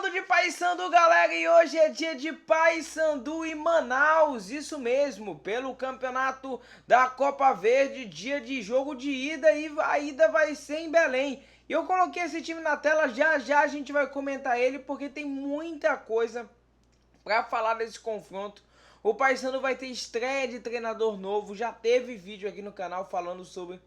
Fala de Paysandu, galera, e hoje é dia de Paysandu em Manaus, isso mesmo, pelo campeonato da Copa Verde, dia de jogo de ida e a ida vai ser em Belém. E eu coloquei esse time na tela, já já a gente vai comentar ele porque tem muita coisa para falar desse confronto. O Paysandu vai ter estreia de treinador novo, já teve vídeo aqui no canal falando sobre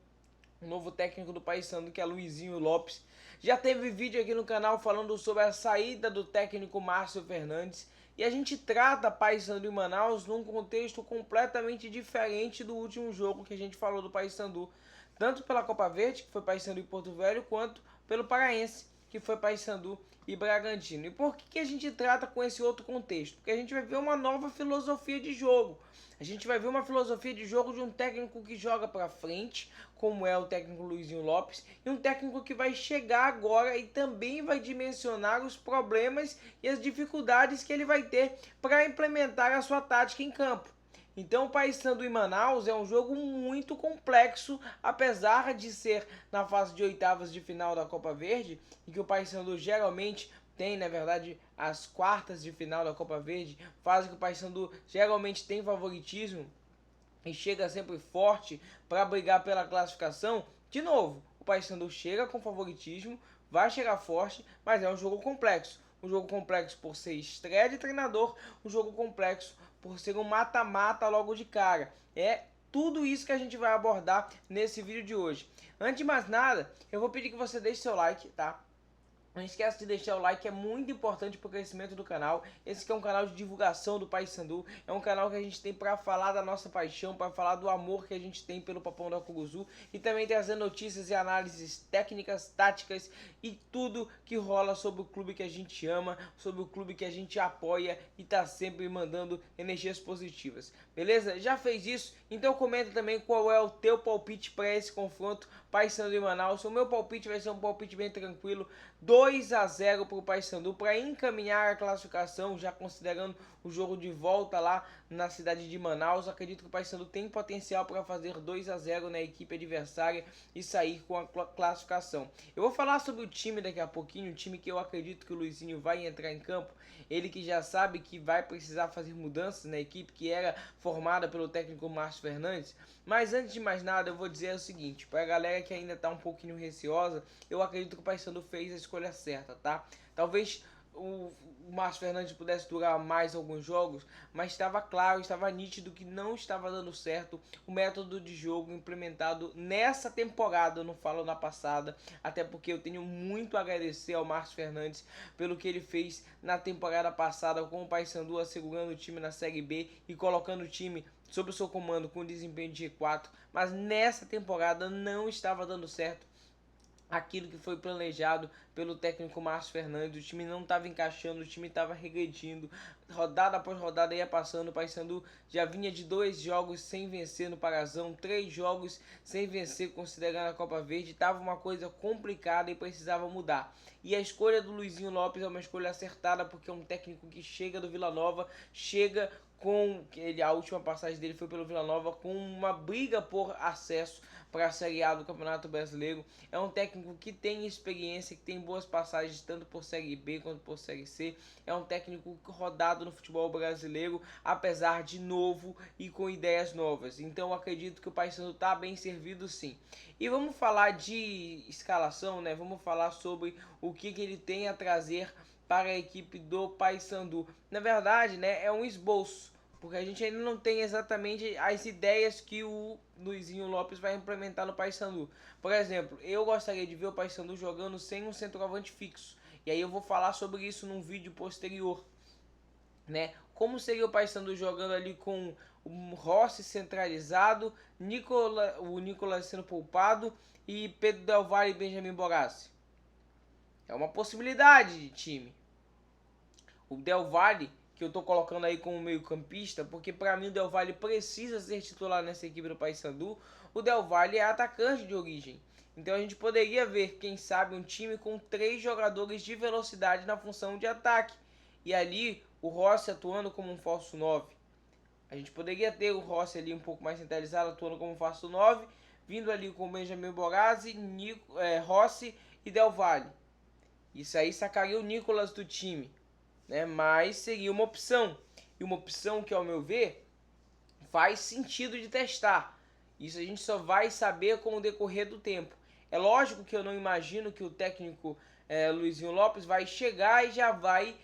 o novo técnico do Paysandu, que é Luizinho Lopes. Já teve vídeo aqui no canal falando sobre a saída do técnico Márcio Fernandes. E a gente trata Paysandu em Manaus num contexto completamente diferente do último jogo que a gente falou do Paysandu. Tanto pela Copa Verde, que foi Paysandu e Porto Velho, quanto pelo Paraense, que foi Paysandu e Bragantino. E por que a gente trata com esse outro contexto? Porque a gente vai ver uma nova filosofia de jogo. A gente vai ver uma filosofia de jogo de um técnico que joga para frente, como é o técnico Luizinho Lopes, e um técnico que vai chegar agora e também vai dimensionar os problemas e as dificuldades que ele vai ter para implementar a sua tática em campo. Então o Paysandu em Manaus é um jogo muito complexo, apesar de ser na fase de oitavas de final da Copa Verde, em que o Paysandu geralmente tem, na verdade, as quartas de final da Copa Verde, fase que o Paysandu geralmente tem favoritismo e chega sempre forte para brigar pela classificação. De novo, o Paysandu chega com favoritismo, vai chegar forte, mas é um jogo complexo. Um jogo complexo por ser estreia de treinador, um jogo complexo por ser um mata-mata logo de cara. É tudo isso que a gente vai abordar nesse vídeo de hoje. Antes de mais nada, eu vou pedir que você deixe seu like, tá? Não esquece de deixar o like, é muito importante para o crescimento do canal. Esse aqui é um canal de divulgação do Paysandu, é um canal que a gente tem para falar da nossa paixão, para falar do amor que a gente tem pelo Papão da Curuzu e também trazer notícias e análises técnicas, táticas e tudo que rola sobre o clube que a gente ama, sobre o clube que a gente apoia e tá sempre mandando energias positivas. Beleza? Já fez isso? Então comenta também qual é o teu palpite para esse confronto Paysandu e Manaus. O meu palpite vai ser um palpite bem tranquilo, 2-0 para o Paysandu, para encaminhar a classificação, já considerando o jogo de volta lá na cidade de Manaus. Acredito que o Paysandu tem potencial para fazer 2-0 na equipe adversária e sair com a classificação. Eu vou falar sobre o time daqui a pouquinho, o time que eu acredito que o Luizinho vai entrar em campo. Ele que já sabe que vai precisar fazer mudanças na equipe que era formada pelo técnico Márcio Fernandes. Mas antes de mais nada, eu vou dizer o seguinte, para a galera que ainda está um pouquinho receosa, eu acredito que o Paysandu fez a escolha certa, tá? Talvez o Márcio Fernandes pudesse durar mais alguns jogos, mas estava claro, estava nítido que não estava dando certo o método de jogo implementado nessa temporada, eu não falo na passada, até porque eu tenho muito a agradecer ao Márcio Fernandes pelo que ele fez na temporada passada com o Paysandu, assegurando o time na Série B e colocando o time sob o seu comando com desempenho de G4, mas nessa temporada não estava dando certo aquilo que foi planejado pelo técnico Márcio Fernandes. O time não estava encaixando, o time estava regredindo, rodada após rodada ia passando. O Paysandu já vinha de 2 jogos sem vencer no Parazão, 3 jogos sem vencer considerando a Copa Verde, estava uma coisa complicada e precisava mudar. E a escolha do Luizinho Lopes é uma escolha acertada, porque é um técnico que chega do Vila Nova, chega com a última passagem dele foi pelo Vila Nova, com uma briga por acesso para a Série A do Campeonato Brasileiro. É um técnico que tem experiência, que tem boas passagens tanto por Série B quanto por Série C. É um técnico rodado no futebol brasileiro, apesar de novo e com ideias novas. Então acredito que o Paysandu está bem servido, sim. E vamos falar de escalação, né? Vamos falar sobre o que ele tem a trazer para a equipe do Paysandu. Na verdade, né, é um esboço, porque a gente ainda não tem exatamente as ideias que o Luizinho Lopes vai implementar no Paysandu. Por exemplo, eu gostaria de ver o Paysandu jogando sem um centroavante fixo. E aí eu vou falar sobre isso num vídeo posterior, né? Como seria o Paysandu jogando ali com o Rossi centralizado, o Nicolas sendo poupado e Pedro Del Valle e Benjamin Borassi. É uma possibilidade de time. O Del Valle, que eu tô colocando aí como meio campista, porque para mim o Del Valle precisa ser titular nessa equipe do Paysandu. O Del Valle é atacante de origem. Então a gente poderia ver, quem sabe, um time com 3 jogadores de velocidade na função de ataque. E ali o Rossi atuando como um falso 9. A gente poderia ter o Rossi ali um pouco mais centralizado, atuando como um falso 9, vindo ali com o Benjamin Borassi, Rossi e Del Valle. Isso aí sacaria o Nicolas do time, né? Mas seria uma opção. E uma opção que, ao meu ver, faz sentido de testar. Isso a gente só vai saber com o decorrer do tempo. É lógico que eu não imagino que o técnico Luizinho Lopes vai chegar e já vai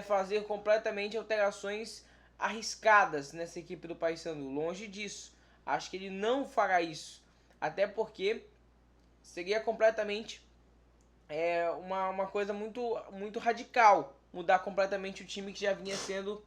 fazer completamente alterações arriscadas nessa equipe do Paysandu. Longe disso. Acho que ele não fará isso. Até porque seria completamente uma coisa muito radical. Mudar completamente o time que já vinha sendo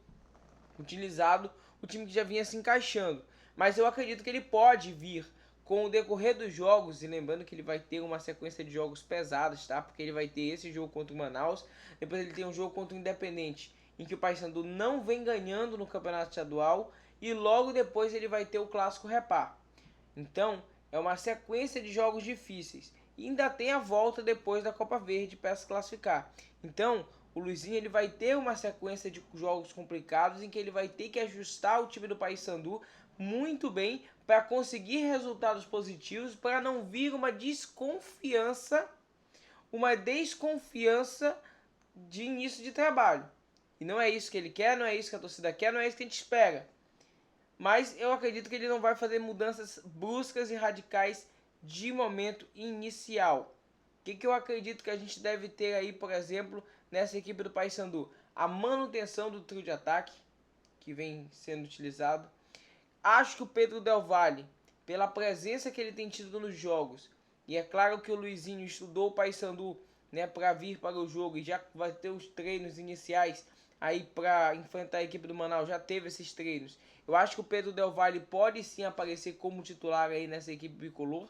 utilizado, o time que já vinha se encaixando. Mas eu acredito que ele pode vir com o decorrer dos jogos, e lembrando que ele vai ter uma sequência de jogos pesados, tá? Porque ele vai ter esse jogo contra o Manaus, depois ele tem um jogo contra o Independente, em que o Paysandu não vem ganhando no Campeonato Estadual, e logo depois ele vai ter o Clássico Repar. Então, é uma sequência de jogos difíceis. E ainda tem a volta depois da Copa Verde para se classificar. Então, o Luizinho ele vai ter uma sequência de jogos complicados em que ele vai ter que ajustar o time do Paysandu muito bem para conseguir resultados positivos, para não vir uma desconfiança de início de trabalho. E não é isso que ele quer, não é isso que a torcida quer, não é isso que a gente espera. Mas eu acredito que ele não vai fazer mudanças bruscas e radicais de momento inicial. O que eu acredito que a gente deve ter aí, por exemplo, nessa equipe do Paysandu? A manutenção do trio de ataque, que vem sendo utilizado. Acho que o Pedro Del Valle, pela presença que ele tem tido nos jogos, e é claro que o Luizinho estudou o Paysandu, né, para vir para o jogo e já vai ter os treinos iniciais aí para enfrentar a equipe do Manaus, já teve esses treinos. Eu acho que o Pedro Del Valle pode sim aparecer como titular aí nessa equipe bicolor,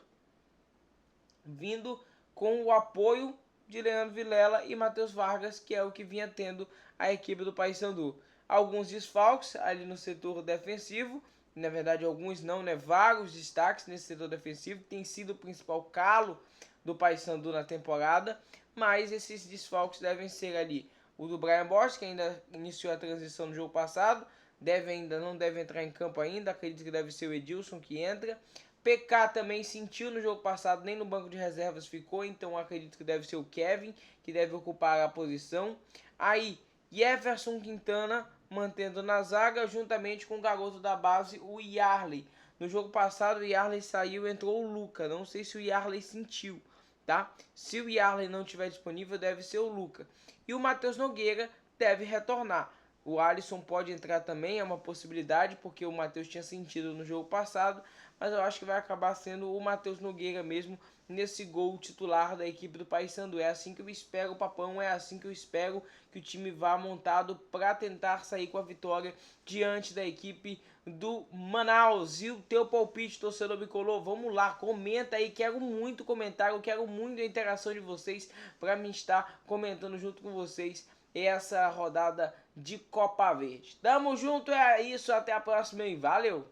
vindo com o apoio de Leandro Vilela e Matheus Vargas, que é o que vinha tendo a equipe do Paysandu. Alguns desfalques ali no setor defensivo, na verdade alguns não, né? Vários destaques nesse setor defensivo, tem sido o principal calo do Paysandu na temporada, mas esses desfalques devem ser ali o do Brian Bosch, que ainda iniciou a transição no jogo passado, não deve entrar em campo ainda, acredito que deve ser o Edilson que entra. PK também sentiu no jogo passado, nem no banco de reservas ficou, então acredito que deve ser o Kevin, que deve ocupar a posição. Aí, Jefferson Quintana mantendo na zaga, juntamente com o garoto da base, o Yarley. No jogo passado, o Yarley saiu, entrou o Luca. Não sei se o Yarley sentiu, tá? Se o Yarley não estiver disponível, deve ser o Luca. E o Matheus Nogueira deve retornar. O Alisson pode entrar também, é uma possibilidade, porque o Matheus tinha sentido no jogo passado, mas eu acho que vai acabar sendo o Matheus Nogueira mesmo nesse gol titular da equipe do Paysandu. É assim que eu espero o Papão, é assim que eu espero que o time vá montado para tentar sair com a vitória diante da equipe do Manaus. E o teu palpite, torcedor bicolor? Vamos lá, comenta aí, quero muito comentário, quero muito a interação de vocês para mim estar comentando junto com vocês essa rodada de Copa Verde. Tamo junto, é isso, até a próxima e valeu!